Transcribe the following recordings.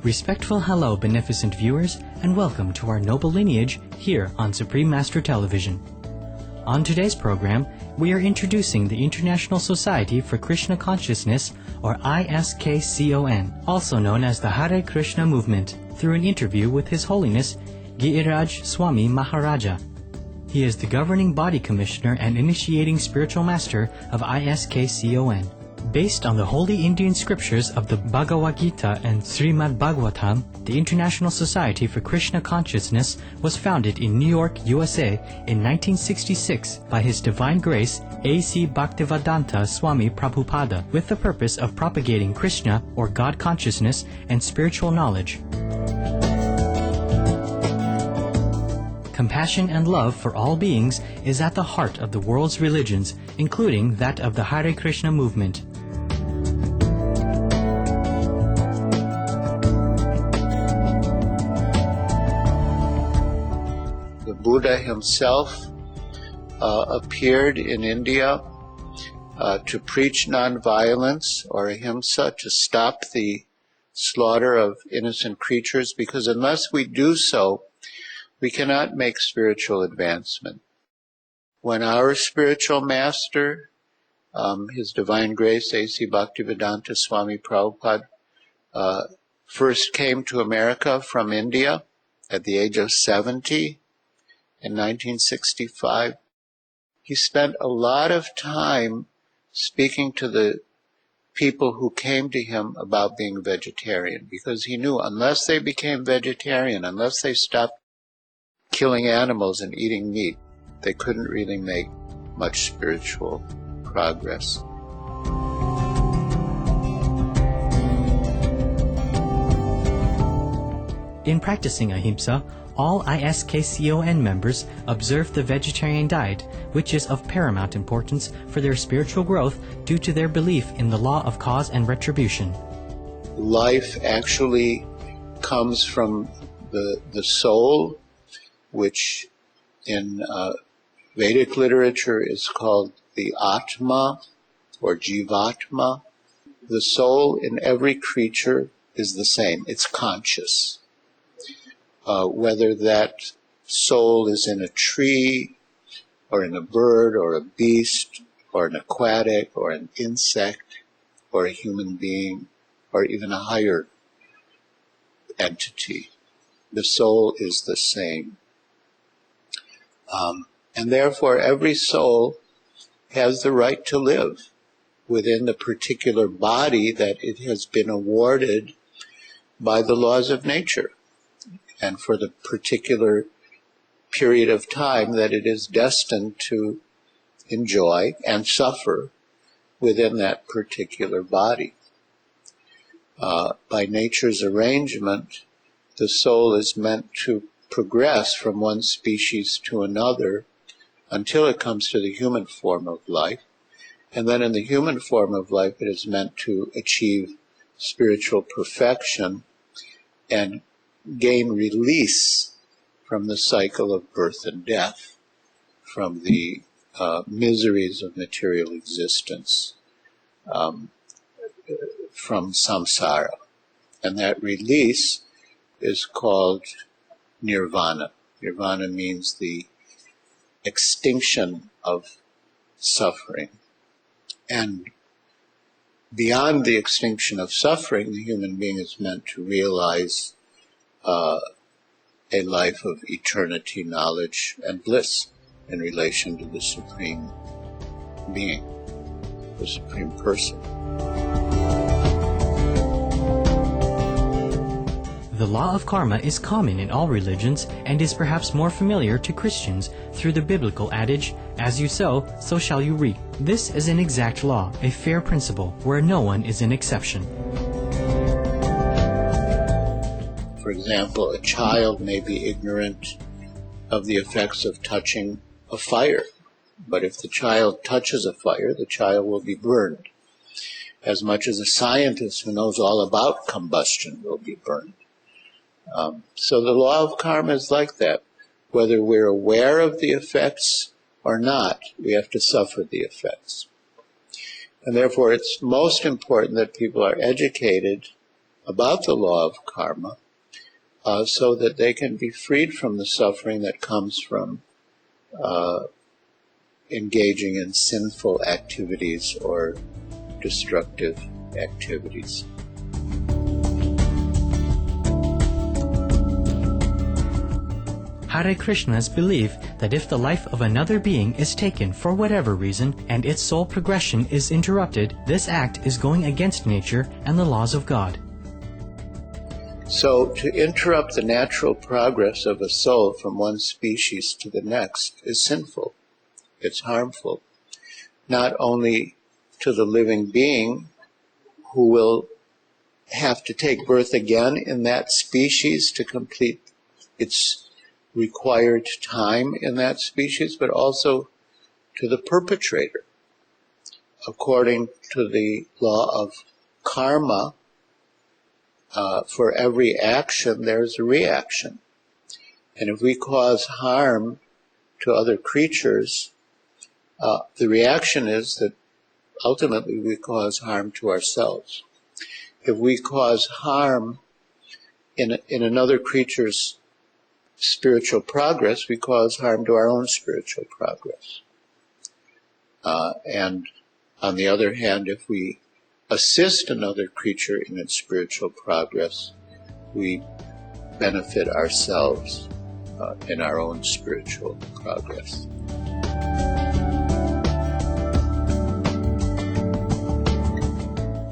Respectful hello, beneficent viewers, and welcome to our noble lineage here on Supreme Master Television. On today's program, we are introducing the International Society for Krishna Consciousness, or ISKCON, also known as the Hare Krishna Movement, through an interview with His Holiness Giriraj Swami Maharaja. He is the governing body commissioner and initiating spiritual master of ISKCON. Based on the holy Indian scriptures of the Bhagavad Gita and Srimad Bhagavatam, the International Society for Krishna Consciousness was founded in New York, USA in 1966 by His Divine Grace A.C. Bhaktivedanta Swami Prabhupada with the purpose of propagating Krishna or God consciousness and spiritual knowledge. Compassion and love for all beings is at the heart of the world's religions, including that of the Hare Krishna movement. The Buddha himself appeared in India to preach nonviolence, or Ahimsa, to stop the slaughter of innocent creatures, because unless we do so, we cannot make spiritual advancement. When our spiritual master, His Divine Grace A.C. Bhaktivedanta Swami Prabhupada, first came to America from India at the age of 70 in 1965, he spent a lot of time speaking to the people who came to him about being vegetarian, because he knew unless they became vegetarian, unless they stopped killing animals and eating meat, they couldn't really make much spiritual progress. In practicing Ahimsa, all ISKCON members observe the vegetarian diet, which is of paramount importance for their spiritual growth due to their belief in the law of cause and retribution. Life actually comes from the soul, which in Vedic literature is called the Atma or Jivatma. The soul in every creature is the same. It's conscious. Whether that soul is in a tree, or in a bird, or a beast, or an aquatic, or an insect, or a human being, or even a higher entity, the soul is the same. And therefore every soul has the right to live within the particular body that it has been awarded by the laws of nature, and for the particular period of time that it is destined to enjoy and suffer within that particular body. By nature's arrangement, the soul is meant to progress from one species to another until it comes to the human form of life. And then in the human form of life, it is meant to achieve spiritual perfection and gain release from the cycle of birth and death, from the miseries of material existence, from samsara. And that release is called nirvana. Nirvana means the extinction of suffering. And beyond the extinction of suffering, the human being is meant to realize a life of eternity, knowledge, and bliss in relation to the Supreme Being, the Supreme Person. The law of karma is common in all religions and is perhaps more familiar to Christians through the biblical adage, "As you sow, so shall you reap." This is an exact law, a fair principle, where no one is an exception. For example, a child may be ignorant of the effects of touching a fire, but if the child touches a fire, the child will be burned, as much as a scientist who knows all about combustion will be burned. So the law of karma is like that. Whether we're aware of the effects or not, we have to suffer the effects. And therefore it's most important that people are educated about the law of karma, so that they can be freed from the suffering that comes from engaging in sinful activities or destructive activities. Hare Krishnas believe that if the life of another being is taken for whatever reason and its soul progression is interrupted, this act is going against nature and the laws of God. So, to interrupt the natural progress of a soul from one species to the next is sinful. It's harmful, not only to the living being who will have to take birth again in that species to complete its required time in that species, but also to the perpetrator. According to the law of karma, for every action there's a reaction. And if we cause harm to other creatures, the reaction is that ultimately we cause harm to ourselves. If we cause harm in another creature's spiritual progress, we cause harm to our own spiritual progress. And on the other hand, if we assist another creature in its spiritual progress, we benefit ourselves in our own spiritual progress.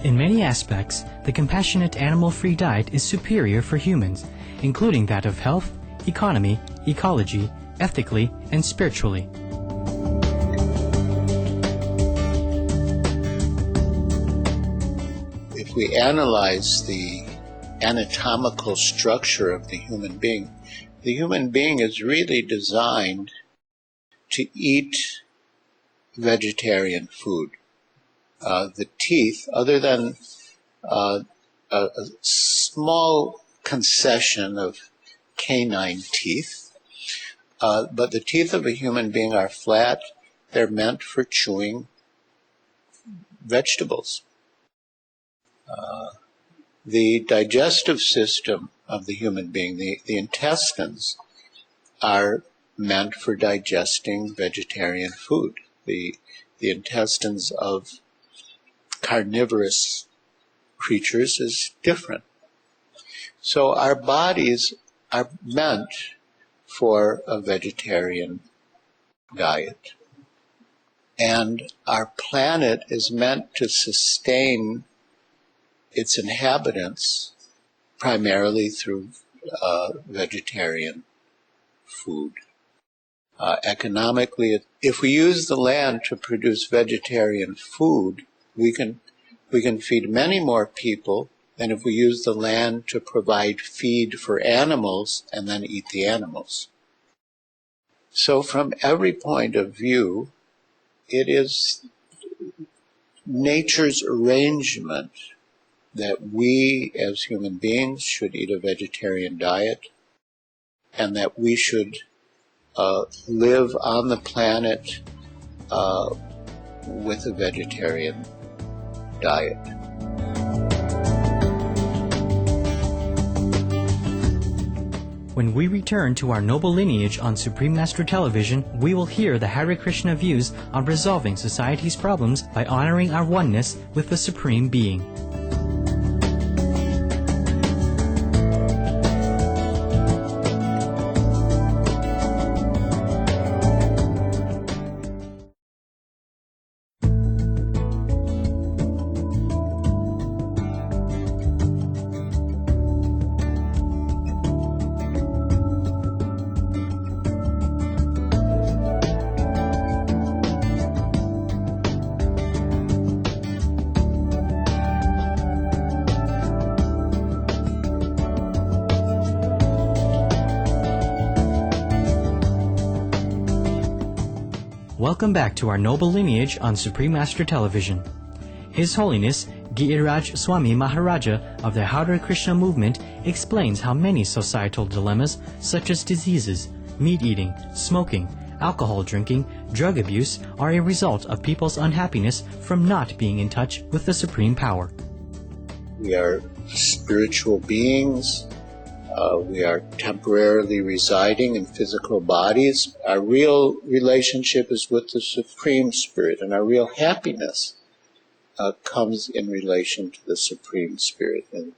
In many aspects, the compassionate animal-free diet is superior for humans, including that of health, economy, ecology, ethically, and spiritually. If we analyze the anatomical structure of the human being is really designed to eat vegetarian food. The teeth, other than a small concession of canine teeth, but the teeth of a human being are flat. They're meant for chewing vegetables. The digestive system of the human being, the intestines, are meant for digesting vegetarian food. The intestines of carnivorous creatures is different. So our bodies are meant for a vegetarian diet. And our planet is meant to sustain its inhabitants primarily through vegetarian food. Economically, if we use the land to produce vegetarian food, we can feed many more people than if we use the land to provide feed for animals and then eat the animals. So from every point of view, it is nature's arrangement that we as human beings should eat a vegetarian diet and that we should live on the planet with a vegetarian diet. When we return to our noble lineage on Supreme Master Television, we will hear the Hare Krishna views on resolving society's problems by honoring our oneness with the Supreme Being. Welcome back to our noble lineage on Supreme Master Television. His Holiness Giriraj Swami Maharaja of the Hare Krishna movement explains how many societal dilemmas such as diseases, meat eating, smoking, alcohol drinking, drug abuse are a result of people's unhappiness from not being in touch with the Supreme Power. We are spiritual beings. We are temporarily residing in physical bodies. Our real relationship is with the Supreme Spirit, and our real happiness comes in relation to the Supreme Spirit and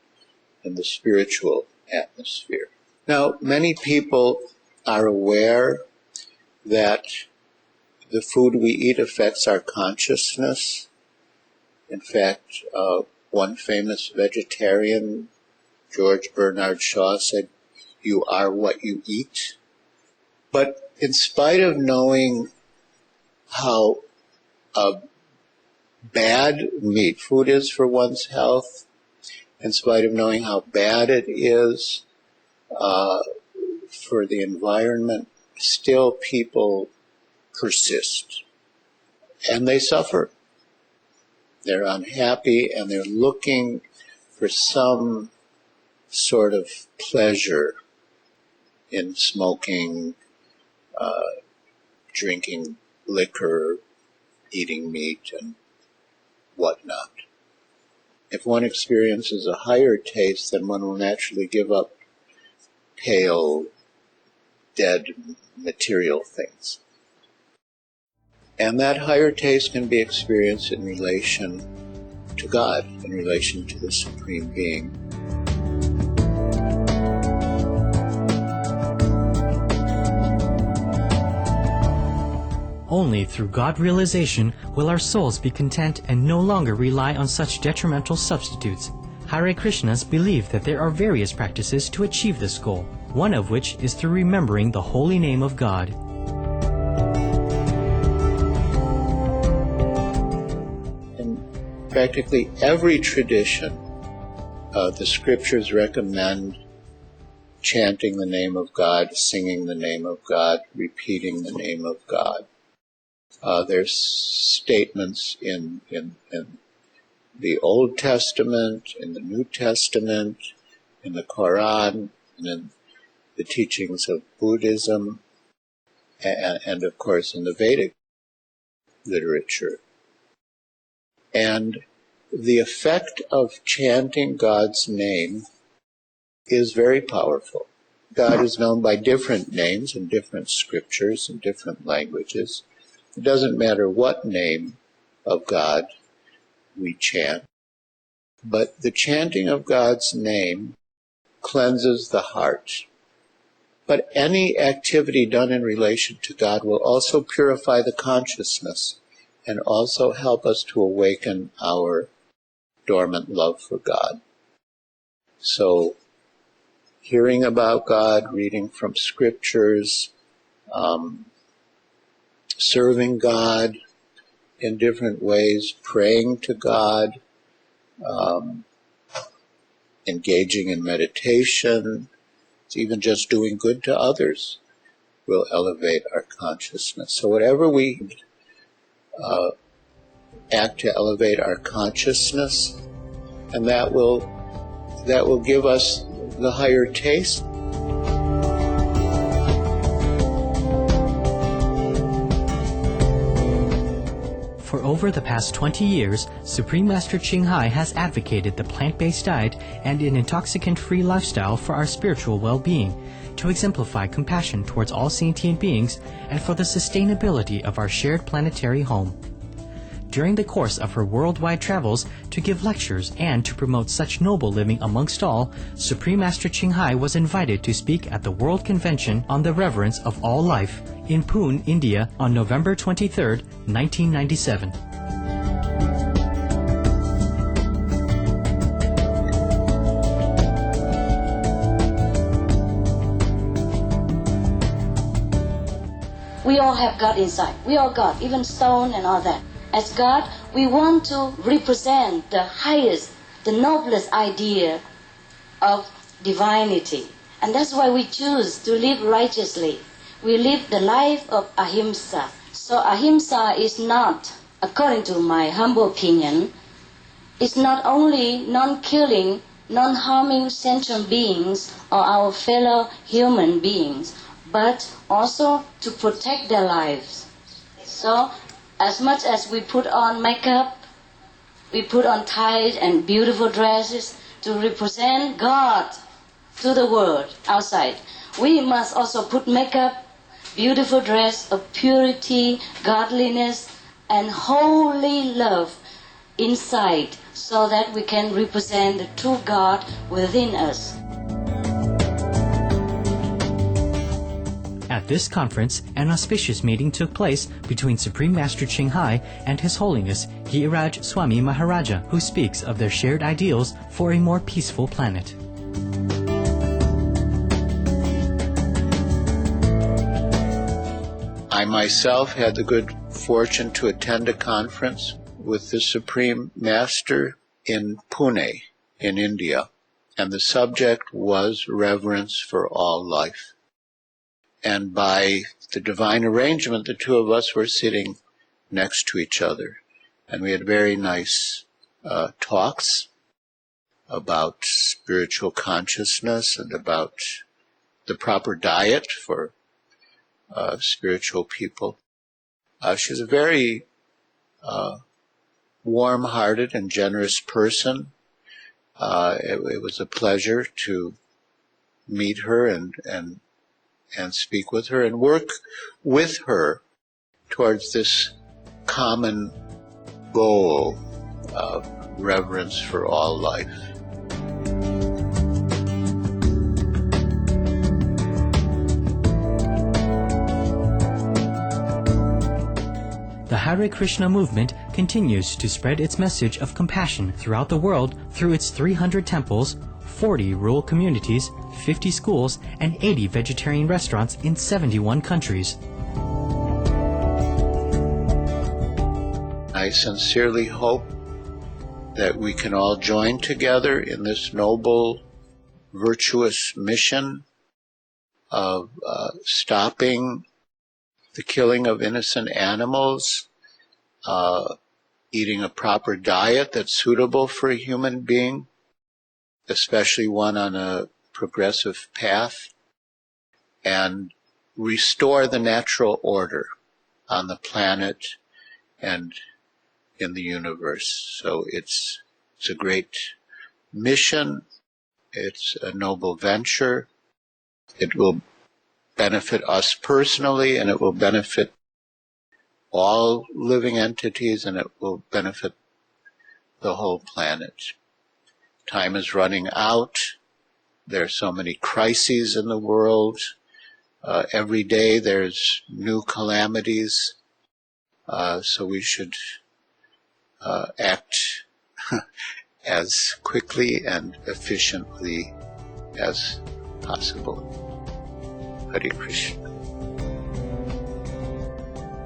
the spiritual atmosphere. Now, many people are aware that the food we eat affects our consciousness. In fact, one famous vegetarian, George Bernard Shaw, said, "You are what you eat." But in spite of knowing how bad meat food is for one's health, in spite of knowing how bad it is for the environment, still people persist. And they suffer. They're unhappy, and they're looking for some sort of pleasure in smoking, drinking liquor, eating meat, and whatnot. If one experiences a higher taste, then one will naturally give up pale, dead, material things. And that higher taste can be experienced in relation to God, in relation to the Supreme Being. Only through God realization will our souls be content and no longer rely on such detrimental substitutes. Hare Krishnas believe that there are various practices to achieve this goal, one of which is through remembering the holy name of God. In practically every tradition, the scriptures recommend chanting the name of God, singing the name of God, repeating the name of God. There's statements in the Old Testament, in the New Testament, in the Quran, and in the teachings of Buddhism, and of course in the Vedic literature. And the effect of chanting God's name is very powerful. God is known by different names in different scriptures and different languages. It doesn't matter what name of God we chant, but the chanting of God's name cleanses the heart. But any activity done in relation to God will also purify the consciousness and also help us to awaken our dormant love for God. So, hearing about God, reading from scriptures, serving God in different ways, praying to God, engaging in meditation, even just doing good to others will elevate our consciousness. So whatever we act to elevate our consciousness, and that will give us the higher taste. For over the past 20 years, Supreme Master Ching Hai has advocated the plant-based diet and an intoxicant-free lifestyle for our spiritual well-being, to exemplify compassion towards all sentient beings and for the sustainability of our shared planetary home. During the course of her worldwide travels to give lectures and to promote such noble living amongst all, Supreme Master Ching Hai was invited to speak at the World Convention on the Reverence of All Life in Pune, India on November 23, 1997. We all have God inside. We are God, even stone and all that. As God, we want to represent the highest, the noblest idea of divinity. And that's why we choose to live righteously. We live the life of Ahimsa. So Ahimsa is not, according to my humble opinion, it's not only non-killing, non-harming sentient beings or our fellow human beings, but also to protect their lives. So as much as we put on makeup, we put on tight and beautiful dresses to represent God to the world outside. We must also put makeup, beautiful dress of purity, godliness, and holy love inside, so that we can represent the true God within us. At this conference, an auspicious meeting took place between Supreme Master Ching Hai and His Holiness Giriraj Swami Maharaja, who speaks of their shared ideals for a more peaceful planet. I myself had the good fortune to attend a conference with the Supreme Master in Pune, in India, and the subject was reverence for all life. And by the divine arrangement, the two of us were sitting next to each other, and we had very nice talks about spiritual consciousness and about the proper diet for spiritual people. She's a very warm-hearted and generous person. It was a pleasure to meet her and speak with her and work with her towards this common goal of reverence for all life. The Hare Krishna movement continues to spread its message of compassion throughout the world through its 300 temples, 40 rural communities, 50 schools, and 80 vegetarian restaurants in 71 countries. I sincerely hope that we can all join together in this noble, virtuous mission of stopping the killing of innocent animals, eating a proper diet that's suitable for a human being, especially one on a progressive path, and restore the natural order on the planet and in the universe. So it's a great mission. It's a noble venture. It will benefit us personally, and it will benefit all living entities, and it will benefit the whole planet. Time is running out. There are so many crises in the world. Every day there's new calamities. So we should act as quickly and efficiently as possible. Hare Krishna.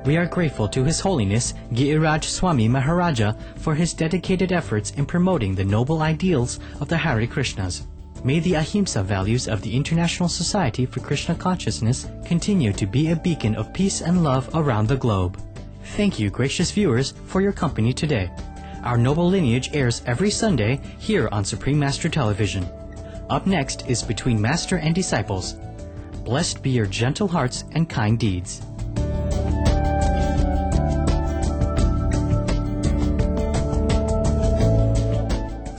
We are grateful to His Holiness Giriraj Swami Maharaja for his dedicated efforts in promoting the noble ideals of the Hare Krishnas. May the Ahimsa values of the International Society for Krishna Consciousness continue to be a beacon of peace and love around the globe. Thank you, gracious viewers, for your company today. Our Noble Lineage airs every Sunday here on Supreme Master Television. Up next is Between Master and Disciples. Blessed be your gentle hearts and kind deeds.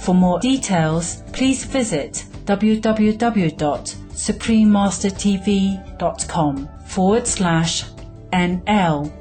For more details, please visit www.suprememastertv.com/NL